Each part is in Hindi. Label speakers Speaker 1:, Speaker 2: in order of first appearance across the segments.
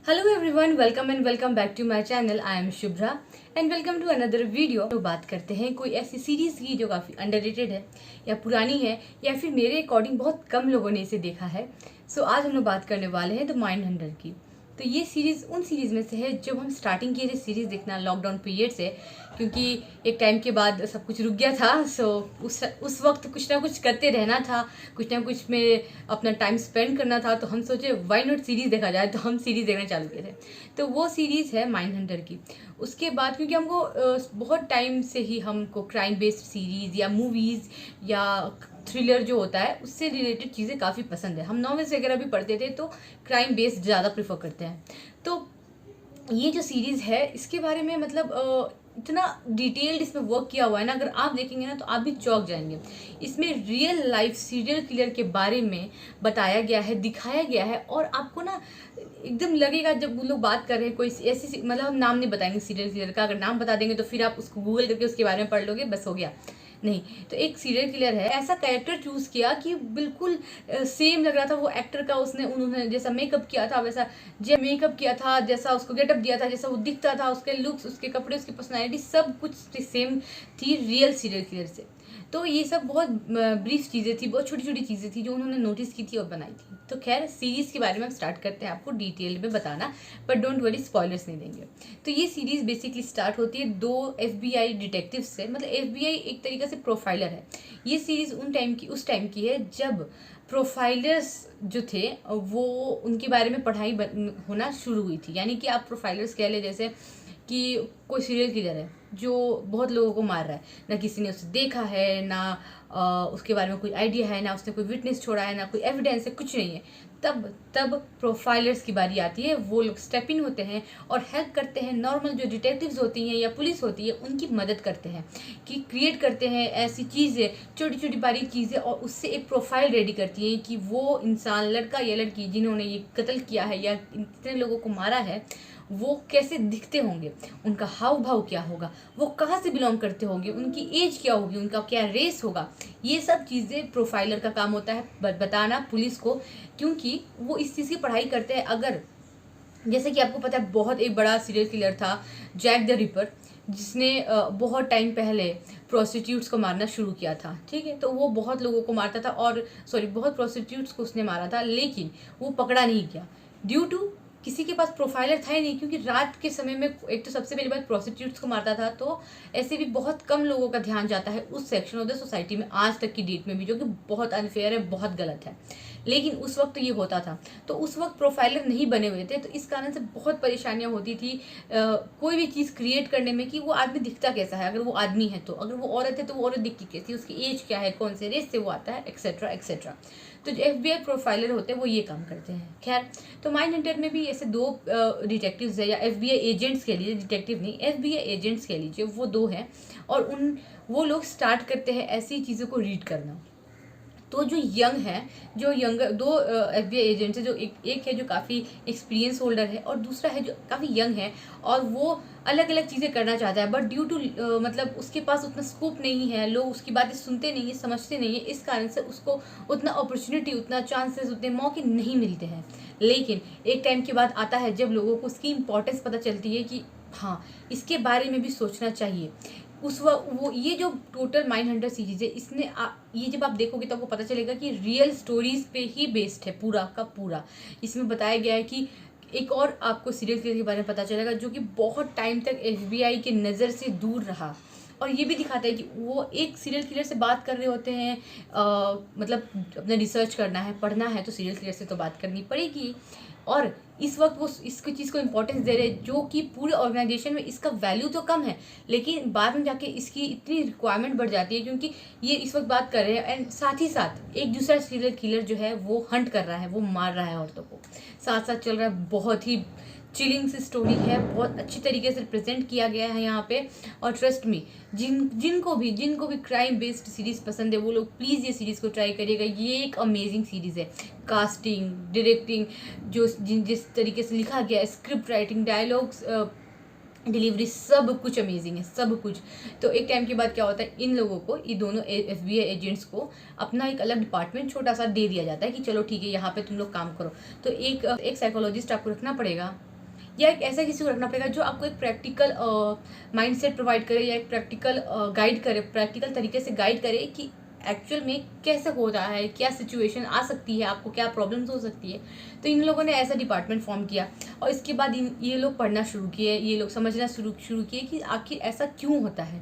Speaker 1: Hello everyone, welcome and welcome back to my channel. I am Shubhra and welcome to another video. तो बात करते हैं कोई ऐसी सीरीज़ की जो काफ़ी अंडररेटेड है या पुरानी है या फिर मेरे अकॉर्डिंग बहुत कम लोगों ने इसे देखा है। सो आज हम लोग बात करने वाले हैं द माइंड हंटर की। तो ये सीरीज़ उन सीरीज़ में से है जब हम स्टार्टिंग किए थे सीरीज़ देखना लॉकडाउन पीरियड से, क्योंकि एक टाइम के बाद सब कुछ रुक गया था। सो उस वक्त कुछ ना कुछ करते रहना था, कुछ ना कुछ में अपना टाइम स्पेंड करना था। तो हम सोचे व्हाई नॉट सीरीज़ देखा जाए, तो हम सीरीज़ देखना चालू किए थे। तो वो सीरीज़ है माइंड हंटर की। उसके बाद क्योंकि हमको बहुत टाइम से ही हमको क्राइम बेस्ड सीरीज़ या मूवीज़ या थ्रिलर जो होता है उससे रिलेटेड चीज़ें काफ़ी पसंद है। हम नॉवेल्स वगैरह भी पढ़ते थे तो क्राइम बेस्ड ज़्यादा प्रेफर करते हैं। तो ये जो सीरीज़ है इसके बारे में मतलब इतना डिटेल्ड इसमें वर्क किया हुआ है ना, अगर आप देखेंगे ना तो आप भी चौंक जाएंगे। इसमें रियल लाइफ सीरियल किलर के बारे में बताया गया है, दिखाया गया है, और आपको ना एकदम लगेगा जब वो लोग बात कर रहे हैं कोई ऐसी, मतलब हम नाम नहीं बताएंगे सीरियल किलर का। अगर नाम बता देंगे तो फिर आप उसको गूगल करके उसके बारे में पढ़ लोगे, बस हो गया। नहीं, तो एक सीरियल किलर है, ऐसा कैरेक्टर चूज किया कि बिल्कुल सेम लग रहा था वो एक्टर का। उन्होंने जैसा मेकअप किया था वैसा मेकअप किया था, जैसा उसको गेटअप दिया था, जैसा वो दिखता था, उसके लुक्स, उसके कपड़े, उसकी पर्सनैलिटी सब कुछ सेम थी रियल सीरियल किलर से। तो ये सब बहुत ब्रीफ चीज़ें थी, बहुत छोटी छोटी चीज़ें थी जो उन्होंने नोटिस की थी और बनाई थी। तो खैर सीरीज़ के बारे में हम स्टार्ट करते हैं आपको डिटेल में बताना, बट डोंट वरी स्पॉयलर्स नहीं देंगे। तो ये सीरीज़ बेसिकली स्टार्ट होती है दो FBI डिटेक्टिव से, मतलब FBI एक तरीके से प्रोफाइलर है। ये सीरीज़ उस टाइम की है जब प्रोफाइलर्स जो थे वो उनके बारे में पढ़ाई होना शुरू हुई थी। यानी कि आप प्रोफाइलर्स कह ले, जैसे कि कोई सीरियल किलर है जो बहुत लोगों को मार रहा है, ना किसी ने उसे देखा है, ना उसके बारे में कोई आइडिया है, ना उसने कोई विटनेस छोड़ा है, ना कोई एविडेंस है, कुछ नहीं है। तब प्रोफाइलर्स की बारी आती है। वो लोग स्टेप इन होते हैं और हेल्प करते हैं। नॉर्मल जो डिटेक्टिव्स होती हैं या पुलिस होती है उनकी मदद करते हैं कि क्रिएट करते हैं ऐसी चीज़ें, छोटी छोटी बारीक चीज़ें, और उससे एक प्रोफाइल रेडी करती हैं कि वो इंसान, लड़का या लड़की जिन्होंने ये कत्ल किया है या इतने लोगों को मारा है, वो कैसे दिखते होंगे, उनका हाव भाव क्या होगा, वो कहाँ से बिलोंग करते होंगे, उनकी एज क्या होगी, उनका क्या रेस होगा। ये सब चीज़ें प्रोफाइलर का काम होता है बताना पुलिस को, क्योंकि वो इस चीज़ की पढ़ाई करते हैं। अगर जैसे कि आपको पता है बहुत एक बड़ा सीरियल किलर था जैक द रिपर, जिसने बहुत टाइम पहले प्रोस्टिट्यूट्स को मारना शुरू किया था। ठीक है, तो वो बहुत लोगों को मारता था, और बहुत प्रोस्टिट्यूट्स को उसने मारा था, लेकिन वो पकड़ा नहीं गया ड्यू टू किसी के पास प्रोफाइलर था ही नहीं। क्योंकि रात के समय में एक तो सबसे पहली बात प्रोस्टिट्यूट्स को मारता था, तो ऐसे भी बहुत कम लोगों का ध्यान जाता है उस सेक्शन ऑफ द सोसाइटी में आज तक की डेट में भी, जो कि बहुत अनफेयर है, बहुत गलत है। लेकिन उस वक्त ये होता था, तो उस वक्त प्रोफाइलर नहीं बने हुए थे, तो इस कारण से बहुत परेशानियां होती थी कोई भी चीज़ क्रिएट करने में कि वो आदमी दिखता कैसा है, अगर वो आदमी है तो, अगर वो औरत है तो वो औरत दिखती कैसी, उसकी एज क्या है, कौन से रेस से वो आता है, एक्सेट्रा एक्सेट्रा। तो जो FBI प्रोफाइलर होते हैं वो ये काम करते हैं। खैर, तो माइंड हंटर में भी ऐसे दो डिटेक्टिव्स है, या FBI एजेंट्स कह लीजिए, डिटेक्टिव नहीं, FBI एजेंट्स कह लीजिए, वो दो हैं। और वो लोग स्टार्ट करते हैं ऐसी चीज़ों को रीड करना। तो जो यंग दो FBI एजेंट्स है, जो एक है जो काफ़ी एक्सपीरियंस होल्डर है, और दूसरा है जो काफ़ी यंग है, और वो अलग अलग चीज़ें करना चाहता है, बट ड्यू टू मतलब उसके पास उतना स्कोप नहीं है, लोग उसकी बातें सुनते नहीं है, समझते नहीं है, इस कारण से उसको उतना अपॉर्चुनिटी, उतना चांसेस, उतने मौके नहीं मिलते हैं। लेकिन एक टाइम के बाद आता है जब लोगों को उसकी इम्पोर्टेंस पता चलती है कि हाँ, इसके बारे में भी सोचना चाहिए। उस वक्त वो ये जो टोटल माइंड हंटर सीरीज है, इसने ये जब आप देखोगे तो आपको पता चलेगा कि रियल स्टोरीज पे ही बेस्ड है पूरा का पूरा। इसमें बताया गया है कि एक और आपको सीरियल किलर के बारे में पता चलेगा जो कि बहुत टाइम तक FBI के नज़र से दूर रहा, और ये भी दिखाता है कि वो एक सीरियल किलर से बात कर रहे होते हैं, मतलब अपना रिसर्च करना है, पढ़ना है, तो सीरियल किलर से तो बात करनी पड़ेगी। और इस वक्त वो इसकी चीज़ को इम्पोर्टेंस दे रहे हैं, जो कि पूरे ऑर्गेनाइजेशन में इसका वैल्यू तो कम है, लेकिन बाद में जाके इसकी इतनी रिक्वायरमेंट बढ़ जाती है, क्योंकि ये इस वक्त बात कर रहे हैं, एंड साथ ही साथ एक दूसरा सीरियल किलर जो है वो हंट कर रहा है, वो मार रहा है औरतों को, साथ साथ चल रहा है। बहुत ही चिलिंग सी स्टोरी है, बहुत अच्छी तरीके से रिप्रेजेंट किया गया है यहाँ पे। और ट्रस्ट मी, जिनको भी क्राइम बेस्ड सीरीज़ पसंद है वो लोग प्लीज़ ये सीरीज़ को ट्राई करिएगा। ये एक अमेजिंग सीरीज़ है। कास्टिंग, डायरेक्टिंग, जिस तरीके से लिखा गया है, स्क्रिप्ट राइटिंग, डायलॉग्स, डिलीवरी, सब कुछ अमेजिंग है, सब कुछ। तो एक टाइम के बाद क्या होता है, इन लोगों को, ये दोनों FBI एजेंट्स को अपना एक अलग डिपार्टमेंट छोटा सा दे दिया जाता है कि चलो ठीक है, यहाँ पे तुम लोग काम करो। तो एक साइकोलॉजिस्ट आपको रखना पड़ेगा, या एक ऐसा किसी को रखना पड़ेगा जो आपको एक प्रैक्टिकल माइंडसेट प्रोवाइड करे, या एक प्रैक्टिकल गाइड करे, प्रैक्टिकल तरीके से गाइड करे कि एक्चुअल में कैसे हो रहा है, क्या सिचुएशन आ सकती है, आपको क्या प्रॉब्लम्स हो सकती है। तो इन लोगों ने ऐसा डिपार्टमेंट फॉर्म किया और इसके बाद ये लोग पढ़ना शुरू किए, ये लोग समझना शुरू किए कि आखिर ऐसा क्यों होता है,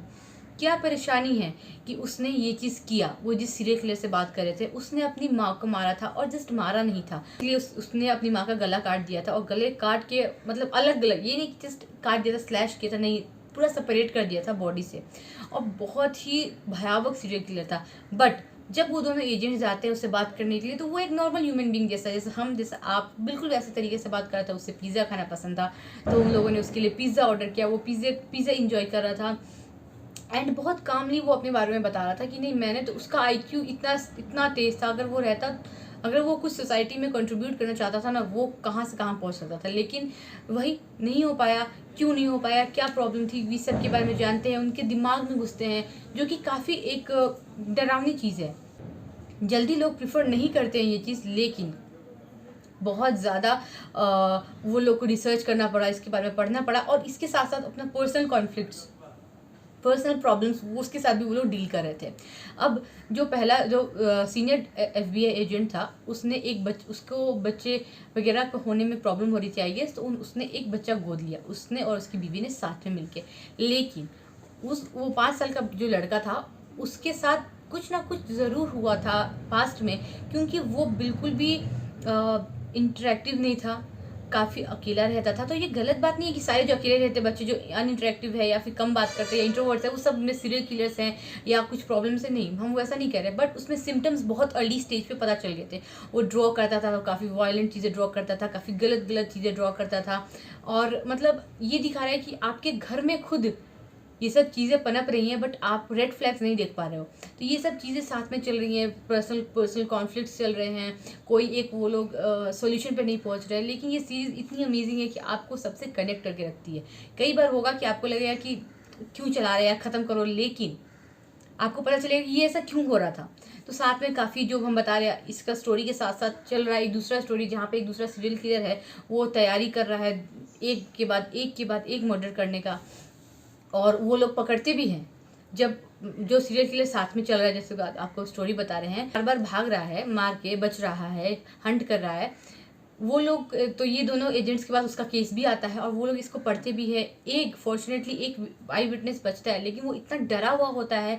Speaker 1: क्या परेशानी है कि उसने ये चीज़ किया। वो जिस सीरियल किलर से बात कर रहे थे उसने अपनी माँ को मारा था, और जस्ट मारा नहीं था, इसलिए उसने अपनी माँ का गला काट दिया था, और गले काट के मतलब अलग अलग, ये नहीं कि जस्ट काट दिया था, स्लैश किया था, नहीं, पूरा सेपरेट कर दिया था बॉडी से। और बहुत ही भयावह सीरियल किलर था। बट जब वो दोनों एजेंट्स जाते हैं उससे बात करने के लिए, तो वो एक नॉर्मल ह्यूमन बींग जैसा, जैसे हम, जैसे आप, बिल्कुल वैसे तरीके से बात कर रहा था। उससे पिज़्ज़ा खाना पसंद था, तो उन लोगों ने उसके लिए पिज़्ज़ा ऑर्डर किया। वो पिज़्ज़ा इंजॉय कर रहा था, एंड बहुत कामली वो अपने बारे में बता रहा था कि नहीं, मैंने तो, उसका IQ इतना तेज था, अगर वो कुछ सोसाइटी में कंट्रीब्यूट करना चाहता था ना, वो कहाँ से कहाँ पहुँच सकता था। लेकिन वही नहीं हो पाया। क्यों नहीं हो पाया, क्या प्रॉब्लम थी, इस सब के बारे में जानते हैं, उनके दिमाग में घुसते हैं, जो कि काफ़ी एक डरावनी चीज़ है। जल्दी लोग प्रिफर नहीं करते हैं ये चीज़, लेकिन बहुत ज़्यादा वो लोग को रिसर्च करना पड़ा, इसके बारे में पढ़ना पड़ा, और इसके साथ साथ अपना पर्सनल प्रॉब्लम्स उसके साथ भी वो लोग डील कर रहे थे। अब जो पहला जो सीनियर FBI एजेंट था, उसने उसको बच्चे वगैरह होने में प्रॉब्लम हो रही थी, आई गेस, तो उसने एक बच्चा गोद लिया, उसने और उसकी बीवी ने साथ में मिलके। लेकिन वो 5 साल का जो लड़का था, उसके साथ कुछ ना कुछ ज़रूर हुआ था पास्ट में, क्योंकि वो बिल्कुल भी इंटरेक्टिव नहीं था, काफ़ी अकेला रहता था। तो ये गलत बात नहीं है कि सारे जो अकेले रहते बच्चे जो अनइंटरेक्टिव है, या फिर कम बात करते हैं, या इंट्रोवर्ट्स है, वो सब में सीरियल किलर्स हैं या कुछ प्रॉब्लम से, नहीं, हम वैसा नहीं कह रहे। बट उसमें सिम्टम्स बहुत अर्ली स्टेज पे पता चल गए थे। वो ड्रॉ करता था, तो काफ़ी वायलेंट चीज़ें ड्रॉ करता था, काफ़ी गलत चीज़ें ड्रॉ करता था, और मतलब ये दिखा रहा है कि आपके घर में खुद ये सब चीज़ें पनप रही हैं, बट आप रेड फ्लैग्स नहीं देख पा रहे हो। तो ये सब चीज़ें साथ में चल रही हैं, पर्सनल कॉन्फ्लिक्ट्स चल रहे हैं, कोई एक वो लोग सॉल्यूशन पे नहीं पहुंच रहे हैं। लेकिन ये सीरीज़ इतनी अमेजिंग है कि आपको सबसे कनेक्ट करके रखती है। कई बार होगा कि आपको लगेगा कि क्यों चला रहे हैं, ख़त्म करो, लेकिन आपको पता चलेगा कि ये ऐसा क्यों हो रहा था। तो साथ में काफ़ी जो हम बता रहे हैं, इसका स्टोरी के साथ साथ चल रहा है एक दूसरा स्टोरी, जहाँ पे एक दूसरा सीरियल किलर है, वो तैयारी कर रहा है एक के बाद एक मर्डर करने का, और वो लोग पकड़ते भी हैं। जब जो सीरियल किलर साथ में चल रहा है, जैसे आपको स्टोरी बता रहे हैं, बार बार भाग रहा है, मार के बच रहा है, हंट कर रहा है, वो लोग, तो ये दोनों एजेंट्स के पास उसका केस भी आता है, और वो लोग इसको पढ़ते भी है। फॉर्चुनेटली एक आई विटनेस बचता है, लेकिन वो इतना डरा हुआ होता है,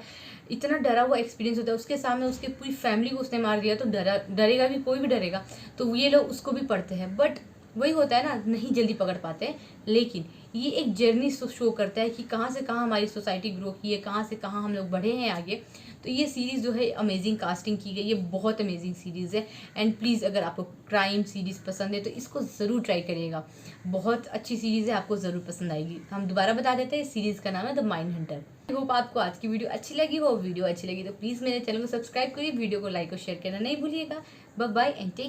Speaker 1: इतना डरा हुआ एक्सपीरियंस होता है, उसके सामने उसकी पूरी फैमिली को उसने मार दिया, तो डरेगा भी, कोई भी डरेगा। तो ये लोग उसको भी पढ़ते हैं, बट वही होता है ना, नहीं जल्दी पकड़ पाते। लेकिन ये एक जर्नी शो करता है कि कहाँ से कहाँ हमारी सोसाइटी ग्रो की है, कहाँ से कहाँ हम लोग बढ़े हैं आगे। तो ये सीरीज़ जो है, अमेजिंग कास्टिंग की गई, ये बहुत अमेजिंग सीरीज़ है। एंड प्लीज़, अगर आपको क्राइम सीरीज़ पसंद है तो इसको ज़रूर ट्राई करिएगा, बहुत अच्छी सीरीज़ है, आपको ज़रूर पसंद आएगी। हम दोबारा बता देते हैं, इस सीरीज़ का नाम है the mind Hunter. I hope आपको आज की वीडियो अच्छी लगी हो। वीडियो अच्छी लगी तो प्लीज़ मेरे चैनल को सब्सक्राइब करिए, वीडियो को लाइक और शेयर करना नहीं भूलिएगा। Bye bye and take